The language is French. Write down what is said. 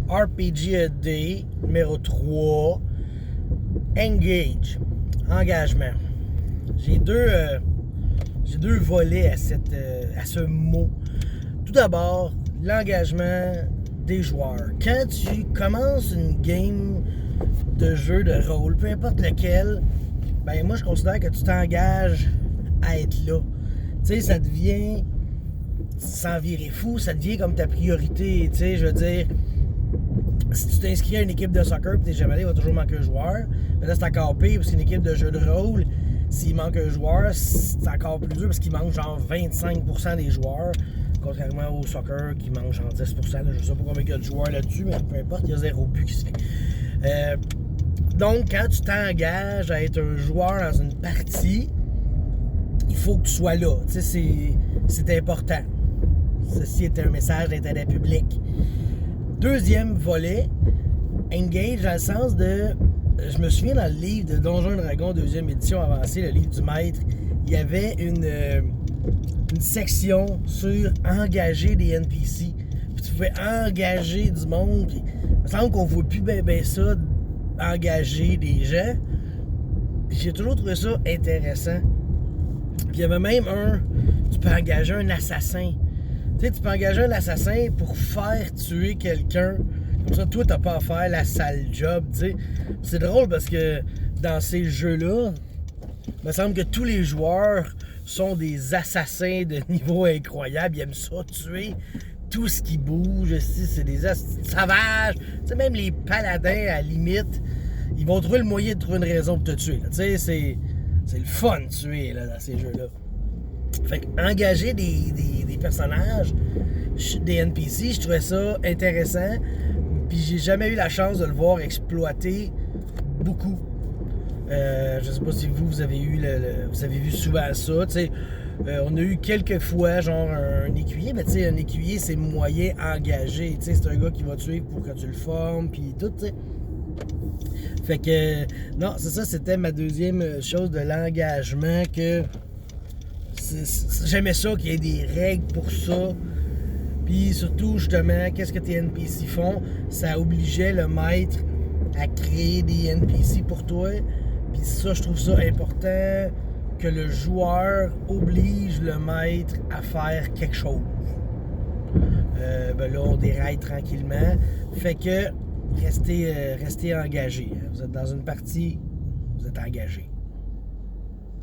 RPG a Day, numéro 3, Engage, engagement. J'ai deux volets à ce mot. Tout d'abord, l'engagement des joueurs. Quand tu commences une game de jeu de rôle, peu importe lequel, ben moi je considère que tu t'engages à être là. Tu sais, ça devient, sans virer fou, ça devient comme ta priorité. Tu sais, je veux dire, si tu t'inscris à une équipe de soccer et t'es jamais allé, il va toujours manquer un joueur. Mais là, c'est encore pire parce qu'une équipe de jeu de rôle, s'il manque un joueur, c'est encore plus dur parce qu'il manque genre 25% des joueurs. Contrairement au soccer qui manque genre 10%. Là, je sais pas combien il y a de joueurs là-dessus, mais peu importe, il y a 0 but qui se fait. Donc, quand tu t'engages à être un joueur dans une partie, il faut que tu sois là. Tu sais, c'est important. Ceci est un message d'intérêt public. Deuxième volet, Engage dans le sens de... Je me souviens dans le livre de Donjons & Dragons, deuxième édition avancée, le livre du maître, il y avait une section sur engager des NPC. Puis tu pouvais engager du monde. Puis il me semble qu'on ne voit plus bien ça, engager des gens. Puis j'ai toujours trouvé ça intéressant. Puis il y avait même tu peux engager un assassin. Tu sais, tu peux engager un assassin pour faire tuer quelqu'un. Comme ça, toi, t'as pas à faire la sale job, tu sais. C'est drôle parce que dans ces jeux-là, il me semble que tous les joueurs sont des assassins de niveau incroyable. Ils aiment ça, tuer tout ce qui bouge. C'est des sauvages. Tu sais, même les paladins, à la limite, ils vont trouver le moyen de trouver une raison pour te tuer. Tu sais, c'est le fun de tuer là, dans ces jeux-là. Fait qu'engager des personnages, des NPC, je trouvais ça intéressant. Puis j'ai jamais eu la chance de le voir exploiter beaucoup. Je sais pas si vous avez vu souvent ça. On a eu quelques fois genre un écuyer, mais tu sais, un écuyer c'est moyen engagé. C'est un gars qui va te suivre pour que tu le formes, puis tout, tu sais. Fait que, non, c'est ça, c'était ma deuxième chose de l'engagement, que j'aimais ça, qu'il y ait des règles pour ça. Puis surtout, justement, qu'est-ce que tes NPC font? Ça obligeait le maître à créer des NPC pour toi. Puis ça, je trouve ça important, que le joueur oblige le maître à faire quelque chose. Ben là, on déraille tranquillement. Fait que, restez engagé. Vous êtes dans une partie, vous êtes engagé.